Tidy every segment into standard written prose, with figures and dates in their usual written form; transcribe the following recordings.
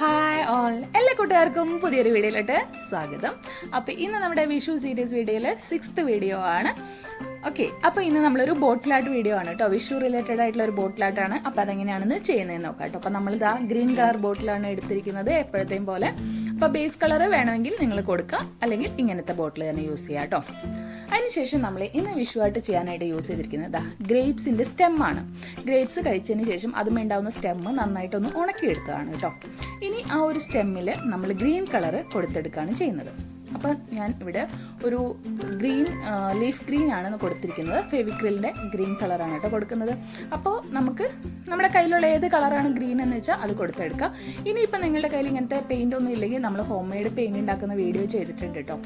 Hi all, എല്ലാ കൂട്ടുകാർക്കും പുതിയൊരു വീഡിയോയിലോട്ട് സ്വാഗതം. അപ്പോൾ ഇന്ന് നമ്മുടെ വിഷു സീരീസ് വീഡിയോയിൽ 6th വീഡിയോ ആണ്. ഓക്കെ, അപ്പോൾ ഇന്ന് നമ്മളൊരു ബോട്ടിൽ ആർട്ട് വീഡിയോ ആണ് കേട്ടോ. വിഷു റിലേറ്റഡ് ആയിട്ടുള്ള ഒരു ബോട്ടിൽ ആർട്ടാണ്. അപ്പോൾ അതെങ്ങനെയാണെന്ന് ചെയ്യുന്നതെന്ന് നോക്കാം കേട്ടോ. അപ്പോൾ നമ്മളിതാ ഗ്രീൻ കളർ ബോട്ടിലാണ് എടുത്തിരിക്കുന്നത് എപ്പോഴത്തെയും പോലെ. അപ്പോൾ ബേസ് കളർ വേണമെങ്കിൽ നിങ്ങൾ കൊടുക്കുക, അല്ലെങ്കിൽ ഇങ്ങനത്തെ ബോട്ടിൽ തന്നെ യൂസ് ചെയ്യാം കേട്ടോ. അതിനുശേഷം നമ്മൾ ഇന്ന് വിഷുവായിട്ട് ചെയ്യാനായിട്ട് യൂസ് ചെയ്തിരിക്കുന്നത് ഗ്രേപ്സിൻ്റെ സ്റ്റെമ്മാണ്. ഗ്രേപ്സ് കഴിച്ചതിന് ശേഷം അതുമേ ഉണ്ടാകുന്ന സ്റ്റെമ്മ് നന്നായിട്ടൊന്ന് ഉണക്കിയെടുത്തതാണ് കേട്ടോ. ഇനി ആ ഒരു സ്റ്റെമ്മിൽ നമ്മൾ ഗ്രീൻ കളറ് കൊടുത്തെടുക്കുകയാണ് ചെയ്യുന്നത്. അപ്പം ഞാൻ ഇവിടെ ഒരു ഗ്രീൻ ലീഫ് ഗ്രീൻ ആണ് കൊടുത്തിരിക്കുന്നത്. ഫെവിക്രിലിൻ്റെ ഗ്രീൻ കളറാണ് കേട്ടോ കൊടുക്കുന്നത്. അപ്പോൾ നമുക്ക് നമ്മുടെ കയ്യിലുള്ള ഏത് കളറാണ് ഗ്രീൻ എന്ന് വെച്ചാൽ അത് കൊടുത്തെടുക്കാം. ഇനിയിപ്പോൾ നിങ്ങളുടെ കയ്യിൽ ഇങ്ങനത്തെ പെയിൻ്റ് ഒന്നും ഇല്ലെങ്കിൽ നമ്മൾ ഹോം മെയ്ഡ് പെയിൻറ് ഉണ്ടാക്കുന്ന വീഡിയോ ചെയ്തിട്ടുണ്ട് കേട്ടോ.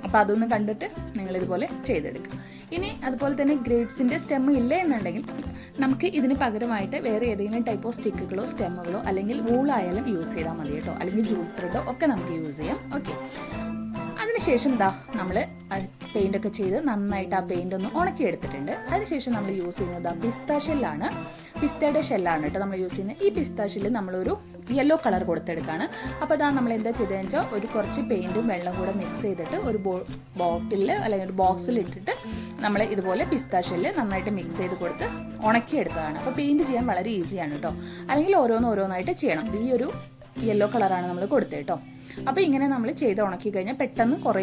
അപ്പോൾ അതൊന്ന് കണ്ടിട്ട് നിങ്ങളിതുപോലെ ചെയ്തെടുക്കുക. ഇനി അതുപോലെ തന്നെ ഗ്രേപ്സിൻ്റെ സ്റ്റെമ്മ് ഇല്ല എന്നുണ്ടെങ്കിൽ നമുക്ക് ഇതിന് പകരമായിട്ട് വേറെ ഏതെങ്കിലും ടൈപ്പ് ഓഫ് സ്റ്റിക്കുകളോ സ്റ്റെമ്മുകളോ അല്ലെങ്കിൽ വൂളായാലും യൂസ് ചെയ്താൽ മതി കേട്ടോ. അല്ലെങ്കിൽ ജൂട്ട് ത്രെഡോ ഒക്കെ നമുക്ക് യൂസ് ചെയ്യാം. ഓക്കെ, അതിനുശേഷം നമ്മൾ പെയിൻ്റൊക്കെ ചെയ്ത് നന്നായിട്ട് ആ പെയിൻ്റ് ഒന്ന് ഉണക്കിയെടുത്തിട്ടുണ്ട്. അതിനുശേഷം നമ്മൾ യൂസ് ചെയ്യുന്നത് പിസ്ത ഷെല്ലാണ്. പിസ്തയുടെ ഷെല്ലാണ് കേട്ടോ നമ്മൾ യൂസ് ചെയ്യുന്നത്. ഈ പിസ്ത ഷെല്ല് നമ്മളൊരു യെല്ലോ കളർ കൊടുത്തെടുക്കുകയാണ്. അപ്പോൾ അതാ നമ്മൾ എന്താ ചെയ്തതെന്ന് വെച്ചാൽ ഒരു കുറച്ച് പെയിൻറ്റും വെള്ളം കൂടെ മിക്സ് ചെയ്തിട്ട് ഒരു ബോട്ടിലിൽ അല്ലെങ്കിൽ ഒരു ബോക്സിൽ ഇട്ടിട്ട് നമ്മൾ ഇതുപോലെ പിസ്ത ഷെല്ല് നന്നായിട്ട് മിക്സ് ചെയ്ത് കൊടുത്ത് ഉണക്കിയെടുത്തതാണ്. അപ്പോൾ പെയിൻറ്റ് ചെയ്യാൻ വളരെ ഈസിയാണ് കേട്ടോ. അല്ലെങ്കിൽ ഓരോന്നായിട്ട് ചെയ്യണം. ഈ ഒരു യെല്ലോ കളറാണ് നമ്മൾ കൊടുത്തത് കേട്ടോ. അപ്പോൾ ഇങ്ങനെ നമ്മൾ ചെയ്ത് ഉണക്കി കഴിഞ്ഞാൽ പെട്ടെന്ന് കുറേ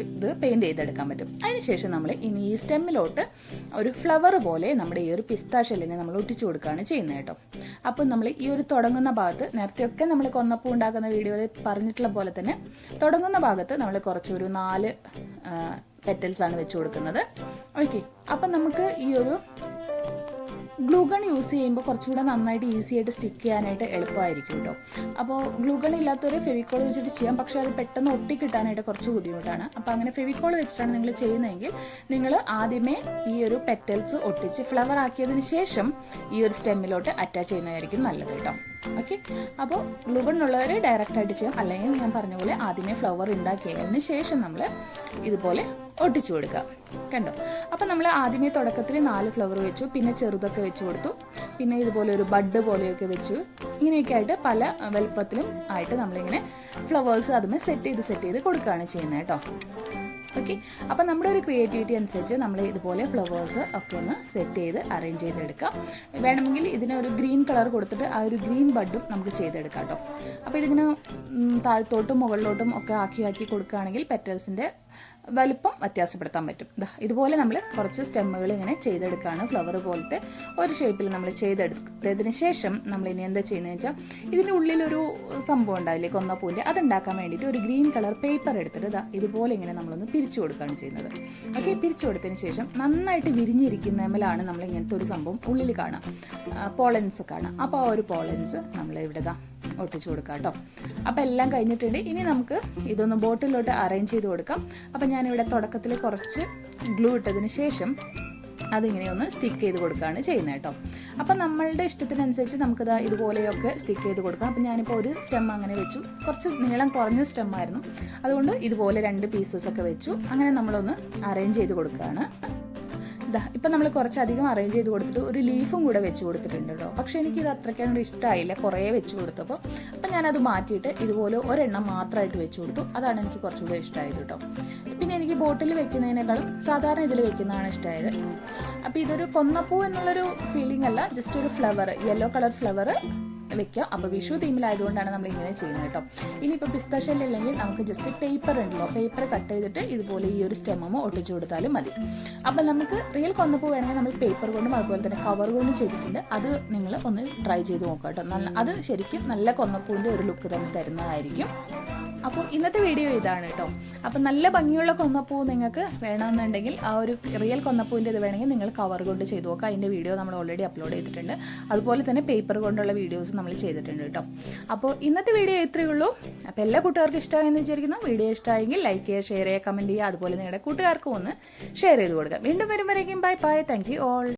ഇത് പെയിൻറ്റ് ചെയ്തെടുക്കാൻ പറ്റും. അതിനുശേഷം നമ്മൾ ഇനി ഈ സ്റ്റെമ്മിലോട്ട് ഒരു ഫ്ലവർ പോലെ നമ്മുടെ ഈ ഒരു പിസ്ത ഷെല്ലിനെ നമ്മൾ ഒട്ടിച്ചു കൊടുക്കുകയാണ് ചെയ്യുന്നത് കേട്ടോ. അപ്പോൾ നമ്മൾ ഈ ഒരു തുടങ്ങുന്ന ഭാഗത്ത് നേരത്തെയൊക്കെ നമ്മൾ കൊന്നപ്പൂ ഉണ്ടാക്കുന്ന വീഡിയോയിൽ പറഞ്ഞിട്ടുള്ള പോലെ തന്നെ തുടങ്ങുന്ന ഭാഗത്ത് നമ്മൾ കുറച്ചൊരു 4 പെറ്റൽസാണ് വെച്ച് കൊടുക്കുന്നത്. ഓക്കെ, അപ്പം നമുക്ക് ഈ ഒരു ഗ്ലൂഗൺ യൂസ് ചെയ്യുമ്പോൾ കുറച്ചുകൂടെ നന്നായിട്ട് ഈസി ആയിട്ട് സ്റ്റിക്ക് ചെയ്യാനായിട്ട് എളുപ്പമായിരിക്കും കേട്ടോ. അപ്പോൾ ഗ്ലൂഗൺ ഇല്ലാത്തൊരു ഫെവിക്കോൾ വെച്ചിട്ട് ചെയ്യാം, പക്ഷേ അത് പെട്ടെന്ന് ഒട്ടിക്കിട്ടാനായിട്ട് കുറച്ച് ബുദ്ധിമുട്ടാണ്. അപ്പോൾ അങ്ങനെ ഫെവിക്കോൾ വെച്ചിട്ടാണ് നിങ്ങൾ ചെയ്യുന്നതെങ്കിൽ നിങ്ങൾ ആദ്യമേ ഈ ഒരു പെറ്റൽസ് ഒട്ടിച്ച് ഫ്ലവർ ആക്കിയതിന് ശേഷം ഈ ഒരു സ്റ്റെമ്മിലോട്ട് അറ്റാച്ച് ചെയ്യുന്നതായിരിക്കും നല്ലത് കേട്ടോ. ഓക്കെ, അപ്പോൾ ഗ്ലൂഗണ്ണുള്ളവർ ഡയറക്റ്റായിട്ട് ചെയ്യാം, അല്ലെങ്കിൽ ഞാൻ പറഞ്ഞ പോലെ ആദ്യമേ ഫ്ലവർ ഉണ്ടാക്കിയതിന് ശേഷം നമ്മൾ ഇതുപോലെ ഒട്ടിച്ചു കൊടുക്കുക. കണ്ടോ? അപ്പോൾ നമ്മൾ ആദ്യമേ തുടക്കത്തിൽ 4 ഫ്ലവർ വെച്ചു, പിന്നെ ചെറുതൊക്കെ വെച്ച് കൊടുത്തു, പിന്നെ ഇതുപോലെ ഒരു ബഡ് പോലെയൊക്കെ വെച്ചു. ഇങ്ങനെയൊക്കെ ആയിട്ട് പല വലുപ്പത്തിലും ആയിട്ട് നമ്മളിങ്ങനെ ഫ്ലവേഴ്സ് അതുമേ സെറ്റ് ചെയ്ത് കൊടുക്കുകയാണ് ചെയ്യുന്നത് കേട്ടോ. ഓക്കെ, അപ്പോൾ നമ്മുടെ ഒരു ക്രിയേറ്റിവിറ്റി അനുസരിച്ച് നമ്മൾ ഇതുപോലെ ഫ്ലവേഴ്സ് ഒക്കെ ഒന്ന് സെറ്റ് ചെയ്ത് അറേഞ്ച് ചെയ്തെടുക്കാം. വേണമെങ്കിൽ ഇതിന് ഒരു ഗ്രീൻ കളർ കൊടുത്തിട്ട് ആ ഒരു ഗ്രീൻ ബഡും നമുക്ക് ചെയ്തെടുക്കാം കേട്ടോ. അപ്പോൾ ഇതിങ്ങനെ താഴത്തോട്ടും മുകളിലോട്ടും ഒക്കെ ആക്കി കൊടുക്കുകയാണെങ്കിൽ പെറ്റൽസിൻ്റെ വലുപ്പം വ്യത്യാസപ്പെടുത്താൻ പറ്റും. ഇതുപോലെ നമ്മൾ കുറച്ച് സ്റ്റെമ്മുകൾ ഇങ്ങനെ ചെയ്തെടുക്കുകയാണ്. ഫ്ലവർ പോലത്തെ ഒരു ഷേപ്പിൽ നമ്മൾ ചെയ്തെടുത്തതിന് ശേഷം നമ്മൾ ഇനി എന്താ ചെയ്യുന്നതെന്ന് വെച്ചാൽ ഇതിൻ്റെ ഉള്ളിലൊരു സംഭവം ഉണ്ടാവില്ലേ കൊന്നപ്പൂവിൻ്റെ, അതുണ്ടാക്കാൻ വേണ്ടിയിട്ട് ഒരു ഗ്രീൻ കളർ പേപ്പർ എടുത്തിട്ട് ഇതുപോലെ ഇങ്ങനെ നമ്മളൊന്ന് പിരിച്ചു കൊടുക്കുകയാണ് ചെയ്യുന്നത്. ഓക്കെ, പിരിച്ചു കൊടുത്തതിന് ശേഷം നന്നായിട്ട് വിരിഞ്ഞിരിക്കുന്നതിലാണ് നമ്മൾ ഇങ്ങനത്തെ ഒരു സംഭവം ഉള്ളിൽ കാണാം, പോളൻസ് കാണാം. അപ്പോൾ ആ ഒരു പോളൻസ് നമ്മൾ ഇവിടെ ഒട്ടിച്ചു കൊടുക്കാം കേട്ടോ. അപ്പോൾ എല്ലാം കഴിഞ്ഞിട്ടുണ്ട്. ഇനി നമുക്ക് ഇതൊന്ന് ബോട്ടിലോട്ട് അറേഞ്ച് ചെയ്ത് കൊടുക്കാം. അപ്പോൾ ഞാനിവിടെ തുടക്കത്തിൽ കുറച്ച് ഗ്ലൂ ഇട്ടതിന് ശേഷം അതിങ്ങനെ ഒന്ന് സ്റ്റിക്ക് ചെയ്ത് കൊടുക്കുകയാണ് ചെയ്യുന്നത് കേട്ടോ. അപ്പോൾ നമ്മളുടെ ഇഷ്ടത്തിനനുസരിച്ച് നമുക്കിത് ഇതുപോലെയൊക്കെ സ്റ്റിക്ക് ചെയ്ത് കൊടുക്കാം. അപ്പോൾ ഞാനിപ്പോൾ ഒരു സ്റ്റെം അങ്ങനെ വെച്ചു, കുറച്ച് നീളം കുറഞ്ഞ സ്റ്റെമ്മായിരുന്നു, അതുകൊണ്ട് ഇതുപോലെ 2 പീസസൊക്കെ വെച്ചു. അങ്ങനെ നമ്മളൊന്ന് അറേഞ്ച് ചെയ്ത് കൊടുക്കുകയാണ്. ഇപ്പം നമ്മൾ കുറച്ചധികം അറേഞ്ച് ചെയ്ത് കൊടുത്തിട്ട് ഒരു ലീഫും കൂടെ വെച്ച് കൊടുത്തിട്ടുണ്ട് കേട്ടോ. പക്ഷേ എനിക്കിത് അത്രയ്ക്ക് അങ്ങോട്ട് ഇഷ്ടമായില്ല, കുറേ വെച്ച് കൊടുത്തപ്പോൾ. അപ്പം ഞാനത് മാറ്റിയിട്ട് ഇതുപോലെ ഒരെണ്ണം മാത്രമായിട്ട് വെച്ച് കൊടുത്തു. അതാണ് എനിക്ക് കുറച്ചുകൂടെ ഇഷ്ടമായത് കേട്ടോ. പിന്നെ എനിക്ക് ബോട്ടിൽ വെക്കുന്നതിനേക്കാളും സാധാരണ ഇതിൽ വെക്കുന്നതാണ് ഇഷ്ടമായത്. അപ്പോൾ ഇതൊരു കൊന്നപ്പൂ എന്നുള്ളൊരു ഫീലിംഗ് അല്ല, ജസ്റ്റ് ഒരു ഫ്ലവർ, യെല്ലോ കളർ ഫ്ലവർ വെക്കാം. അപ്പോൾ വിഷു തീമിലായതുകൊണ്ടാണ് നമ്മൾ ഇങ്ങനെ ചെയ്യുന്നത് കേട്ടോ. ഇനിയിപ്പോൾ പിസ്ത ഷെല്ല് അല്ലെങ്കിൽ നമുക്ക് ജസ്റ്റ് പേപ്പർ ഉണ്ടല്ലോ, പേപ്പർ കട്ട് ചെയ്തിട്ട് ഇതുപോലെ ഈ ഒരു സ്റ്റെമ്മോ ഒട്ടിച്ചു കൊടുത്താലും മതി. അപ്പോൾ നമുക്ക് റിയൽ കൊന്നപ്പൂ വേണമെങ്കിൽ നമ്മൾ പേപ്പർ കൊണ്ടും അതുപോലെ തന്നെ കവർ കൊണ്ടും ചെയ്തിട്ടുണ്ട്. അത് നിങ്ങൾ ഒന്ന് ട്രൈ ചെയ്ത് നോക്കുക കേട്ടോ. അത് ശരിക്കും നല്ല കൊന്നപ്പൂവിൻ്റെ ഒരു ലുക്ക് തന്നെ തരുന്നതായിരിക്കും. അപ്പോൾ ഇന്നത്തെ വീഡിയോ ഇതാണ് കേട്ടോ. അപ്പോൾ നല്ല ഭംഗിയുള്ള കൊന്നപ്പൂ നിങ്ങൾക്ക് വേണമെന്നുണ്ടെങ്കിൽ ആ ഒരു റിയൽ കൊന്നപ്പൂവിൻ്റെ ഇത് വേണമെങ്കിൽ നിങ്ങൾ കവർ കൊണ്ട് ചെയ്ത് നോക്കുക. അതിൻ്റെ വീഡിയോ നമ്മൾ ഓൾറെഡി അപ്ലോഡ് ചെയ്തിട്ടുണ്ട്. അതുപോലെ തന്നെ പേപ്പർ കൊണ്ടുള്ള വീഡിയോസ് നമ്മൾ ചെയ്തിട്ടുണ്ട് കേട്ടോ. അപ്പോൾ ഇന്നത്തെ വീഡിയോ ഇത്രയേ ഉള്ളൂ. അപ്പോൾ എല്ലാ കൂട്ടുകാർക്കും ഇഷ്ടമായെന്ന് വിചാരിക്കുന്നു. വീഡിയോ ഇഷ്ടമായെങ്കിൽ ലൈക്ക് ചെയ്യുക, ഷെയർ ചെയ്യുക, കമൻറ്റ് ചെയ്യുക. അതുപോലെ നിങ്ങളുടെ കൂട്ടുകാർക്കും ഒന്ന് ഷെയർ ചെയ്ത് കൊടുക്കുക. വീണ്ടും വരുമ്പോഴേക്കും bye bye. Thank you all.